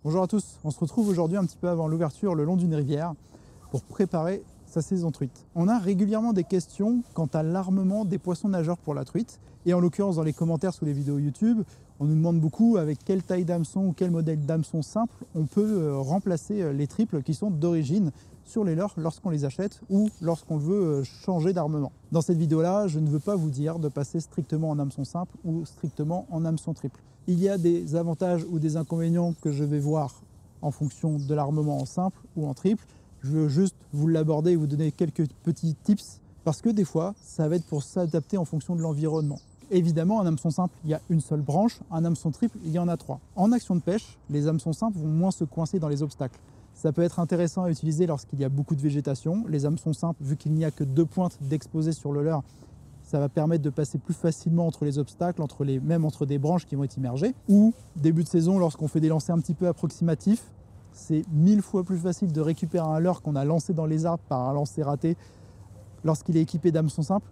Bonjour à tous, on se retrouve aujourd'hui un petit peu avant l'ouverture le long d'une rivière pour préparer sa saison truite. On a régulièrement des questions quant à l'armement des poissons nageurs pour la truite, et en l'occurrence dans les commentaires sous les vidéos YouTube, on nous demande beaucoup avec quelle taille d'hameçon ou quel modèle d'hameçon simple on peut remplacer les triples qui sont d'origine sur les leurres lorsqu'on les achète ou lorsqu'on veut changer d'armement. Dans cette vidéo-là, je ne veux pas vous dire de passer strictement en hameçon simple ou strictement en hameçon triple. Il y a des avantages ou des inconvénients que je vais voir en fonction de l'armement en simple ou en triple. Je veux juste vous l'aborder et vous donner quelques petits tips parce que des fois, ça va être pour s'adapter en fonction de l'environnement. Évidemment, un hameçon simple, il y a une seule branche, un hameçon triple, il y en a 3. En action de pêche, les hameçons simples vont moins se coincer dans les obstacles. Ça peut être intéressant à utiliser lorsqu'il y a beaucoup de végétation. Les hameçons simples, vu qu'il n'y a que 2 pointes d'exposé sur le leurre, ça va permettre de passer plus facilement entre les obstacles, même entre des branches qui vont être immergées. Ou, début de saison, lorsqu'on fait des lancers un petit peu approximatifs, c'est 1000 fois plus facile de récupérer un leurre qu'on a lancé dans les arbres par un lancer raté lorsqu'il est équipé d'hameçon simple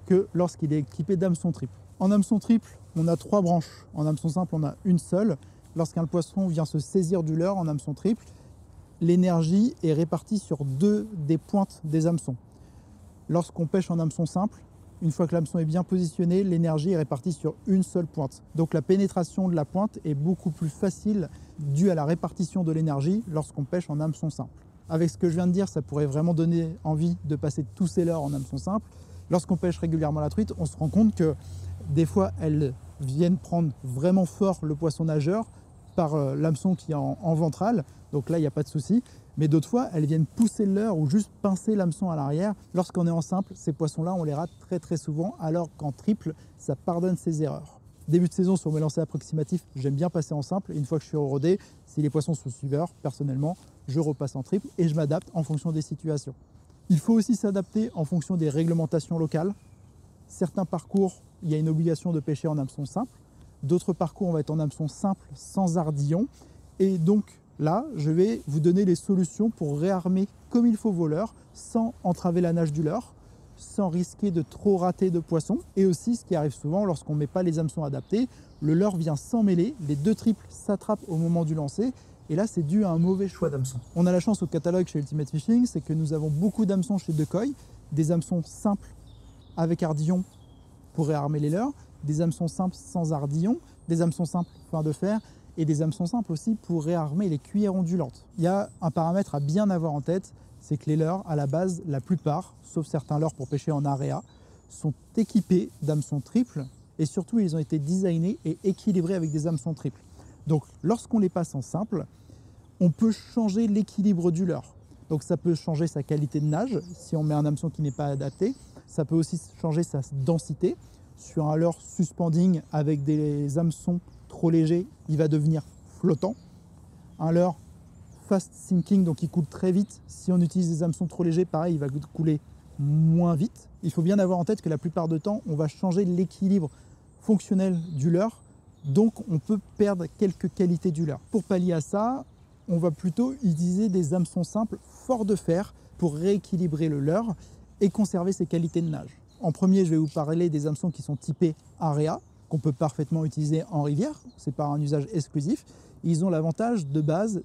que lorsqu'il est équipé d'hameçon triple. En hameçon triple, on a 3 branches. En hameçon simple, on a une seule. Lorsqu'un poisson vient se saisir du leurre en hameçon triple, l'énergie est répartie sur 2 des pointes des hameçons. Lorsqu'on pêche en hameçon simple, une fois que l'hameçon est bien positionné, l'énergie est répartie sur une seule pointe. Donc la pénétration de la pointe est beaucoup plus facile due à la répartition de l'énergie lorsqu'on pêche en hameçon simple. Avec ce que je viens de dire, ça pourrait vraiment donner envie de passer tous ces leurres en hameçon simple. Lorsqu'on pêche régulièrement la truite, on se rend compte que des fois, elles viennent prendre vraiment fort le poisson nageur par l'hameçon qui est en ventrale. Donc là, il n'y a pas de souci. Mais d'autres fois, elles viennent pousser le leurre ou juste pincer l'hameçon à l'arrière. Lorsqu'on est en simple, ces poissons-là, on les rate très souvent, alors qu'en triple, ça pardonne ces erreurs. Début de saison, sur mes lancers approximatifs, j'aime bien passer en simple. Une fois que je suis rodé, si les poissons sont suiveurs, personnellement, je repasse en triple et je m'adapte en fonction des situations. Il faut aussi s'adapter en fonction des réglementations locales. Certains parcours, il y a une obligation de pêcher en hameçon simple. D'autres parcours, on va être en hameçon simple sans ardillon. Et donc là, je vais vous donner les solutions pour réarmer comme il faut vos leurres sans entraver la nage du leurre, sans risquer de trop rater de poissons. Et aussi, ce qui arrive souvent lorsqu'on ne met pas les hameçons adaptés, le leurre vient s'emmêler, les 2 triples s'attrapent au moment du lancer. Et là, c'est dû à un mauvais choix d'hameçon. On a la chance au catalogue chez Ultimate Fishing, c'est que nous avons beaucoup d'hameçons chez Decoy, des hameçons simples avec ardillon pour réarmer les leurres, des hameçons simples sans ardillon, des hameçons simples fin de fer et des hameçons simples aussi pour réarmer les cuillères ondulantes. Il y a un paramètre à bien avoir en tête, c'est que les leurres, à la base, la plupart, sauf certains leurres pour pêcher en area, sont équipés d'hameçons triples et surtout, ils ont été designés et équilibrés avec des hameçons triples. Donc, lorsqu'on les passe en simple, on peut changer l'équilibre du leurre. Donc ça peut changer sa qualité de nage si on met un hameçon qui n'est pas adapté. Ça peut aussi changer sa densité. Sur un leurre suspending avec des hameçons trop légers, il va devenir flottant. Un leurre fast sinking, donc il coule très vite. Si on utilise des hameçons trop légers, pareil, il va couler moins vite. Il faut bien avoir en tête que la plupart du temps, on va changer l'équilibre fonctionnel du leurre. Donc on peut perdre quelques qualités du leurre. Pour pallier à ça, on va plutôt utiliser des hameçons simples forts de fer pour rééquilibrer le leurre et conserver ses qualités de nage. En premier, je vais vous parler des hameçons qui sont typés area, qu'on peut parfaitement utiliser en rivière, c'est pas un usage exclusif. Ils ont l'avantage de base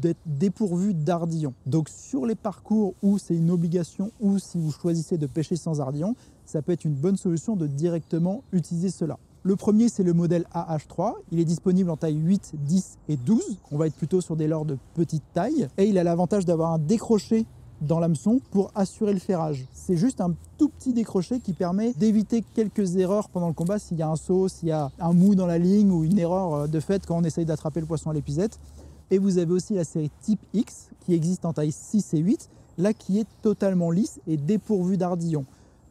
d'être dépourvus d'ardillon. Donc sur les parcours où c'est une obligation ou si vous choisissez de pêcher sans ardillon, ça peut être une bonne solution de directement utiliser cela. Le premier, c'est le modèle AH3. Il est disponible en taille 8, 10 et 12. On va être plutôt sur des leurres de petite taille. Et il a l'avantage d'avoir un décroché dans l'hameçon pour assurer le ferrage. C'est juste un tout petit décroché qui permet d'éviter quelques erreurs pendant le combat s'il y a un saut, s'il y a un mou dans la ligne ou une erreur de fait quand on essaye d'attraper le poisson à l'épuisette. Et vous avez aussi la série Type X qui existe en taille 6 et 8, là qui est totalement lisse et dépourvue d'ardillon.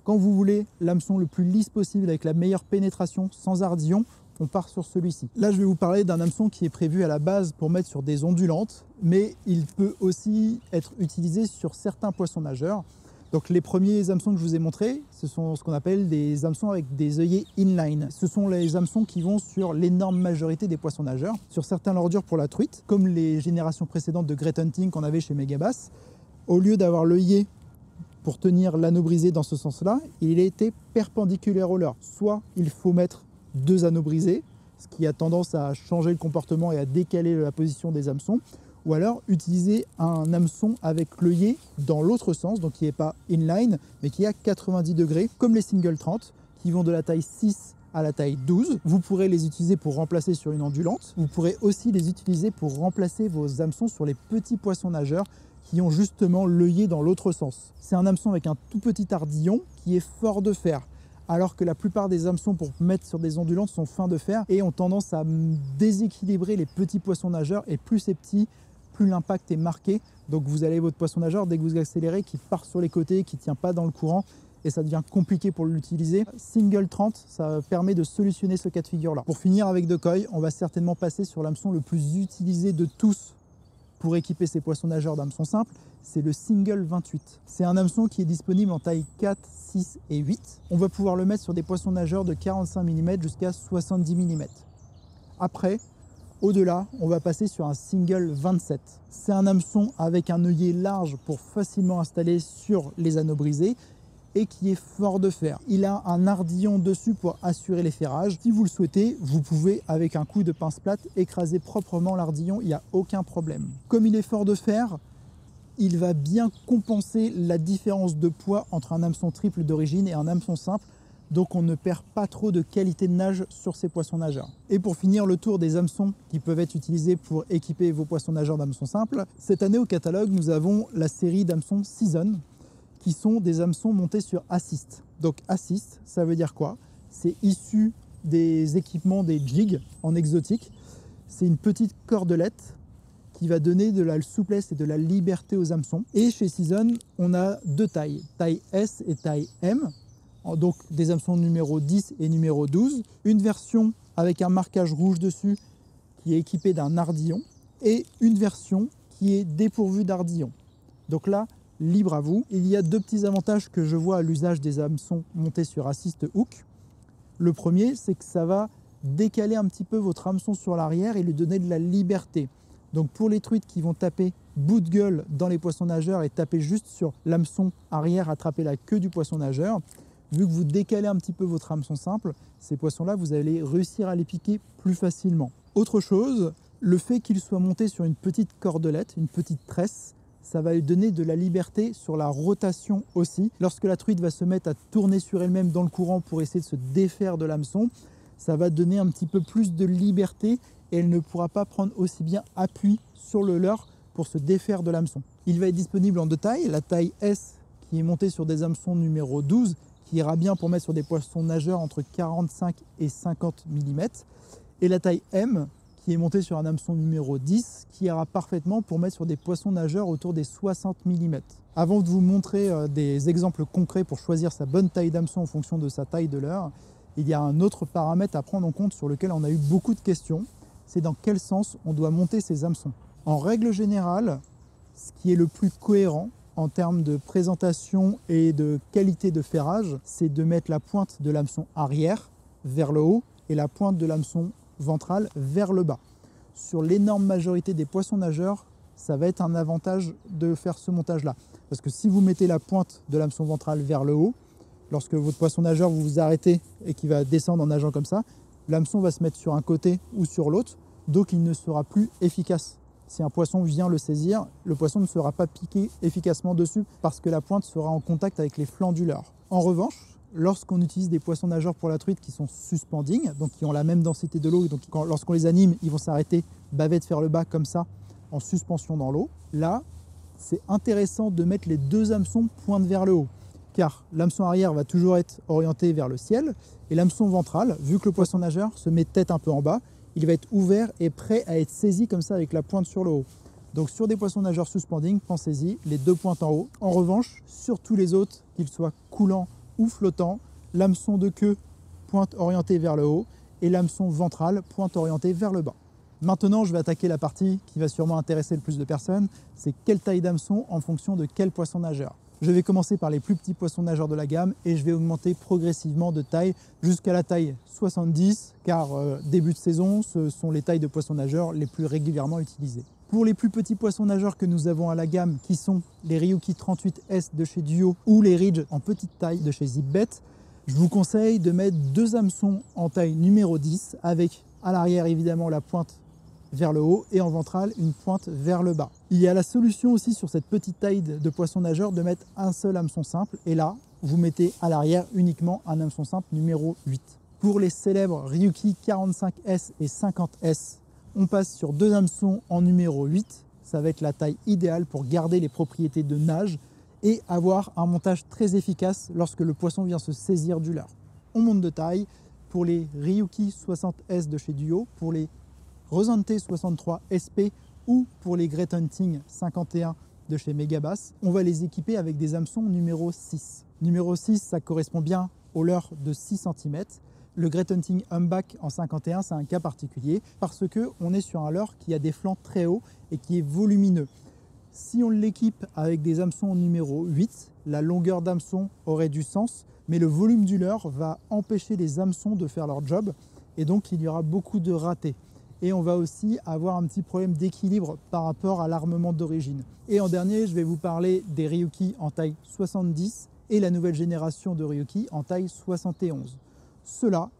Quand vous voulez l'hameçon le plus lisse possible avec la meilleure pénétration sans ardillon, on part sur celui-ci. Là, je vais vous parler d'un hameçon qui est prévu à la base pour mettre sur des ondulantes, mais il peut aussi être utilisé sur certains poissons nageurs. Donc les premiers hameçons que je vous ai montrés, ce sont ce qu'on appelle des hameçons avec des œillets inline. Ce sont les hameçons qui vont sur l'énorme majorité des poissons nageurs. Sur certains leurres pour la truite, comme les générations précédentes de Great Hunting qu'on avait chez Megabass, au lieu d'avoir l'œillet pour tenir l'anneau brisé dans ce sens-là, il a été perpendiculaire au leurre. Soit il faut mettre 2 anneaux brisés, ce qui a tendance à changer le comportement et à décaler la position des hameçons. Ou alors utiliser un hameçon avec l'œillet dans l'autre sens, donc qui n'est pas inline, mais qui est à 90 degrés, comme les single 30, qui vont de la taille 6 à la taille 12. Vous pourrez les utiliser pour remplacer sur une ondulante. Vous pourrez aussi les utiliser pour remplacer vos hameçons sur les petits poissons nageurs qui ont justement l'œillet dans l'autre sens. C'est un hameçon avec un tout petit ardillon qui est fort de fer, alors que la plupart des hameçons pour mettre sur des ondulantes sont fins de fer et ont tendance à déséquilibrer les petits poissons nageurs, et plus c'est petit, plus l'impact est marqué. Donc vous avez votre poisson nageur, dès que vous accélérez, qui part sur les côtés, qui ne tient pas dans le courant, et ça devient compliqué pour l'utiliser. Single 30, ça permet de solutionner ce cas de figure-là. Pour finir avec Decoy, on va certainement passer sur l'hameçon le plus utilisé de tous pour équiper ces poissons nageurs d'hameçon simple, c'est le Single 28. C'est un hameçon qui est disponible en taille 4, 6 et 8. On va pouvoir le mettre sur des poissons nageurs de 45 mm jusqu'à 70 mm. Après, au-delà, on va passer sur un Single 27. C'est un hameçon avec un œillet large pour facilement installer sur les anneaux brisés et qui est fort de fer. Il a un ardillon dessus pour assurer les ferrages. Si vous le souhaitez, vous pouvez, avec un coup de pince plate, écraser proprement l'ardillon, il n'y a aucun problème. Comme il est fort de fer, il va bien compenser la différence de poids entre un hameçon triple d'origine et un hameçon simple, donc on ne perd pas trop de qualité de nage sur ces poissons nageurs. Et pour finir le tour des hameçons qui peuvent être utilisés pour équiper vos poissons nageurs d'hameçon simple, cette année au catalogue, nous avons la série d'hameçons Season, qui sont des hameçons montés sur assist. Donc assist, ça veut dire quoi? C'est issu des équipements des jigs en exotique. C'est une petite cordelette qui va donner de la souplesse et de la liberté aux hameçons. Et chez Season, on a deux tailles, taille S et taille M, donc des hameçons numéro 10 et numéro 12. Une version avec un marquage rouge dessus qui est équipée d'un ardillon, et une version qui est dépourvue d'ardillon. Donc là, libre à vous. Il y a deux petits avantages que je vois à l'usage des hameçons montés sur assist hook. Le premier, c'est que ça va décaler un petit peu votre hameçon sur l'arrière et lui donner de la liberté. Donc pour les truites qui vont taper bout de gueule dans les poissons nageurs et taper juste sur l'hameçon arrière, attraper la queue du poisson nageur, vu que vous décalez un petit peu votre hameçon simple, ces poissons-là, vous allez réussir à les piquer plus facilement. Autre chose, le fait qu'il soit monté sur une petite cordelette, une petite tresse, ça va lui donner de la liberté sur la rotation aussi. Lorsque la truite va se mettre à tourner sur elle-même dans le courant pour essayer de se défaire de l'hameçon, ça va donner un petit peu plus de liberté et elle ne pourra pas prendre aussi bien appui sur le leurre pour se défaire de l'hameçon. Il va être disponible en deux tailles, la taille S qui est montée sur des hameçons numéro 12, qui ira bien pour mettre sur des poissons nageurs entre 45 et 50 mm, et la taille M qui est montée sur un hameçon numéro 10, qui ira parfaitement pour mettre sur des poissons nageurs autour des 60 mm. Avant de vous montrer des exemples concrets pour choisir sa bonne taille d'hameçon en fonction de sa taille de leurre, il y a un autre paramètre à prendre en compte sur lequel on a eu beaucoup de questions, c'est dans quel sens on doit monter ces hameçons. En règle générale, ce qui est le plus cohérent en termes de présentation et de qualité de ferrage, c'est de mettre la pointe de l'hameçon arrière vers le haut et la pointe de l'hameçon ventral vers le bas. Sur l'énorme majorité des poissons nageurs, ça va être un avantage de faire ce montage-là. Parce que si vous mettez la pointe de l'hameçon ventral vers le haut, lorsque votre poisson nageur vous vous arrêtez et qu'il va descendre en nageant comme ça, l'hameçon va se mettre sur un côté ou sur l'autre, donc il ne sera plus efficace. Si un poisson vient le saisir, le poisson ne sera pas piqué efficacement dessus parce que la pointe sera en contact avec les flancs du leurre. En revanche, lorsqu'on utilise des poissons nageurs pour la truite qui sont suspending, donc qui ont la même densité de l'eau, donc lorsqu'on les anime, ils vont s'arrêter bavette vers le bas comme ça, en suspension dans l'eau. Là, c'est intéressant de mettre les deux hameçons pointe vers le haut, car l'hameçon arrière va toujours être orienté vers le ciel, et l'hameçon ventral, vu que le poisson nageur se met tête un peu en bas, il va être ouvert et prêt à être saisi comme ça avec la pointe sur le haut. Donc sur des poissons nageurs suspending, pensez-y, les deux pointes en haut. En revanche, sur tous les autres, qu'ils soient coulants ou flottants, l'hameçon de queue pointe orientée vers le haut et l'hameçon ventral pointe orientée vers le bas. Maintenant, je vais attaquer la partie qui va sûrement intéresser le plus de personnes, c'est quelle taille d'hameçon en fonction de quel poisson nageur. Je vais commencer par les plus petits poissons nageurs de la gamme et je vais augmenter progressivement de taille jusqu'à la taille 70, car début de saison, ce sont les tailles de poissons nageurs les plus régulièrement utilisées. Pour les plus petits poissons nageurs que nous avons à la gamme, qui sont les Ryuki 38S de chez Duo ou les Ridge en petite taille de chez ZipBet, je vous conseille de mettre deux hameçons en taille numéro 10 avec À l'arrière, évidemment, la pointe vers le haut et en ventral, une pointe vers le bas. Il y a la solution aussi sur cette petite taille de poisson nageur de mettre un seul hameçon simple. Et là, vous mettez à l'arrière uniquement un hameçon simple numéro 8. Pour les célèbres Ryuki 45S et 50S, on passe sur 2 hameçons en numéro 8. Ça va être la taille idéale pour garder les propriétés de nage et avoir un montage très efficace lorsque le poisson vient se saisir du leurre. On monte de taille pour les Ryuki 60S de chez Duo, pour les Rosante 63 SP ou pour les Great Hunting 51 de chez Megabass, on va les équiper avec des hameçons numéro 6. Numéro 6, ça correspond bien au leurre de 6 cm. Le Great Hunting Humpback en 51, c'est un cas particulier parce qu'on est sur un leurre qui a des flancs très hauts et qui est volumineux. Si on l'équipe avec des hameçons numéro 8, la longueur d'hameçon aurait du sens, mais le volume du leurre va empêcher les hameçons de faire leur job et donc il y aura beaucoup de ratés. Et on va aussi avoir un petit problème d'équilibre par rapport à l'armement d'origine. Et en dernier, je vais vous parler des Ryuki en taille 70 et la nouvelle génération de Ryuki en taille 71. Ceux-là,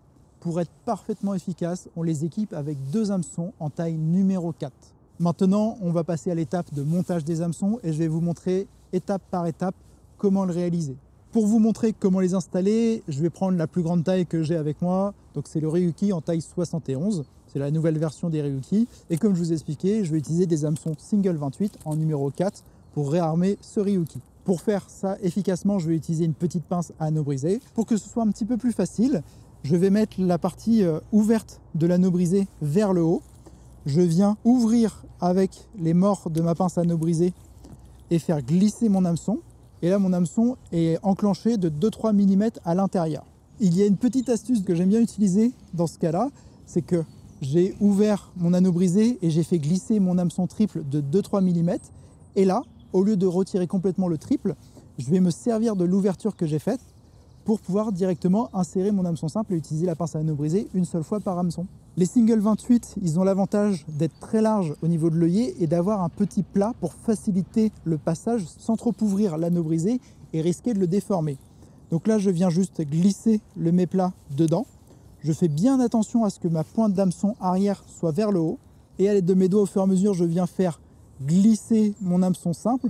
pour être parfaitement efficaces, on les équipe avec 2 hameçons en taille numéro 4. Maintenant, on va passer à l'étape de montage des hameçons et je vais vous montrer étape par étape comment le réaliser. Pour vous montrer comment les installer, je vais prendre la plus grande taille que j'ai avec moi. Donc c'est le Ryuki en taille 71. C'est la nouvelle version des Ryuki. Et comme je vous ai expliqué, je vais utiliser des hameçons single 28 en numéro 4 pour réarmer ce Ryuki. Pour faire ça efficacement, je vais utiliser une petite pince à anneau brisé. Pour que ce soit un petit peu plus facile, je vais mettre la partie ouverte de l'anneau brisé vers le haut. Je viens ouvrir avec les morts de ma pince à anneau brisé et faire glisser mon hameçon. Et là, mon hameçon est enclenché de 2-3 mm à l'intérieur. Il y a une petite astuce que j'aime bien utiliser dans ce cas-là, c'est que j'ai ouvert mon anneau brisé et j'ai fait glisser mon hameçon triple de 2-3 mm. Et là, au lieu de retirer complètement le triple, je vais me servir de l'ouverture que j'ai faite pour pouvoir directement insérer mon hameçon simple et utiliser la pince à anneau brisé une seule fois par hameçon. Les single 28, ils ont l'avantage d'être très larges au niveau de l'œillet et d'avoir un petit plat pour faciliter le passage sans trop ouvrir l'anneau brisé et risquer de le déformer. Donc là, je viens juste glisser le méplat dedans. Je fais bien attention à ce que ma pointe d'hameçon arrière soit vers le haut. Et à l'aide de mes doigts, au fur et à mesure, je viens faire glisser mon hameçon simple,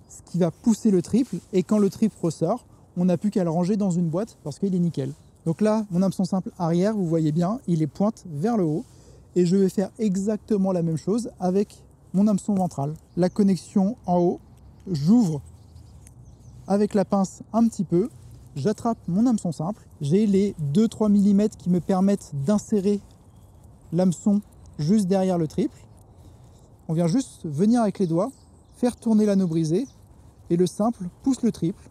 ce qui va pousser le triple. Et quand le triple ressort, on n'a plus qu'à le ranger dans une boîte parce qu'il est nickel. Donc là, mon hameçon simple arrière, vous voyez bien, il est pointe vers le haut. Et je vais faire exactement la même chose avec mon hameçon ventral. La connexion en haut, j'ouvre avec la pince un petit peu. J'attrape mon hameçon simple, j'ai les 2-3 mm qui me permettent d'insérer l'hameçon juste derrière le triple. On vient juste venir avec les doigts, faire tourner l'anneau brisé et le simple pousse le triple.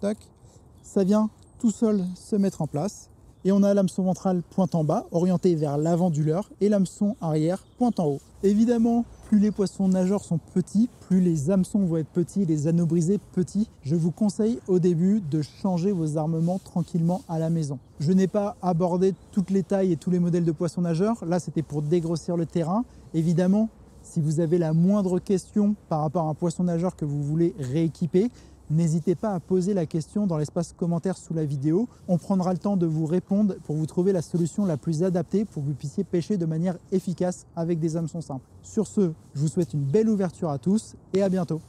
Tac, ça vient tout seul se mettre en place et on a l'hameçon ventral pointe en bas, orienté vers l'avant du leurre et l'hameçon arrière pointe en haut. Évidemment, plus les poissons nageurs sont petits, plus les hameçons vont être petits, les anneaux brisés petits. Je vous conseille au début de changer vos armements tranquillement à la maison. Je n'ai pas abordé toutes les tailles et tous les modèles de poissons nageurs. Là, c'était pour dégrossir le terrain. Évidemment, si vous avez la moindre question par rapport à un poisson nageur que vous voulez rééquiper, n'hésitez pas à poser la question dans l'espace commentaire sous la vidéo. On prendra le temps de vous répondre pour vous trouver la solution la plus adaptée pour que vous puissiez pêcher de manière efficace avec des hameçons simples. Sur ce, je vous souhaite une belle ouverture à tous et à bientôt.